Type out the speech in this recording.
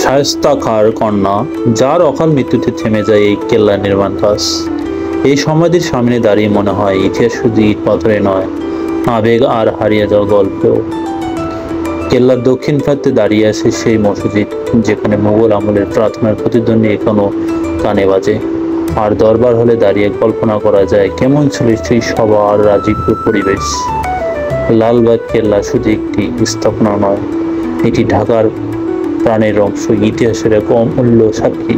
শায়েস্তা খাঁর কন্যা, যার অকাল মৃত্যুতে থেমে যায় এই কেল্লা নির্মাণ কাজ। এই সমাধির সামনে দাঁড়িয়ে মনে হয় ইতিহাস শুধু ইট পাথরে নয়, আবেগ আর হারিয়ে যাওয়া গল্প। কেল্লার দক্ষিণ প্রান্তে দাঁড়িয়ে আছে সেই মসজিদ, যেখানে মুঘল আমলের প্রার্থনার প্রতিধ্বনি এখনো কানে বাজে। আর দরবার হলে দাঁড়িয়ে কল্পনা করা যায় কেমন ছিল সেই সভা আর রাজকীয় পরিবেশ। লালবাগ কেল্লা শুধু একটি স্থাপনা নয়, এটি ঢাকার প্রাণের অংশ, ইতিহাসের এক অমূল্য সাক্ষী।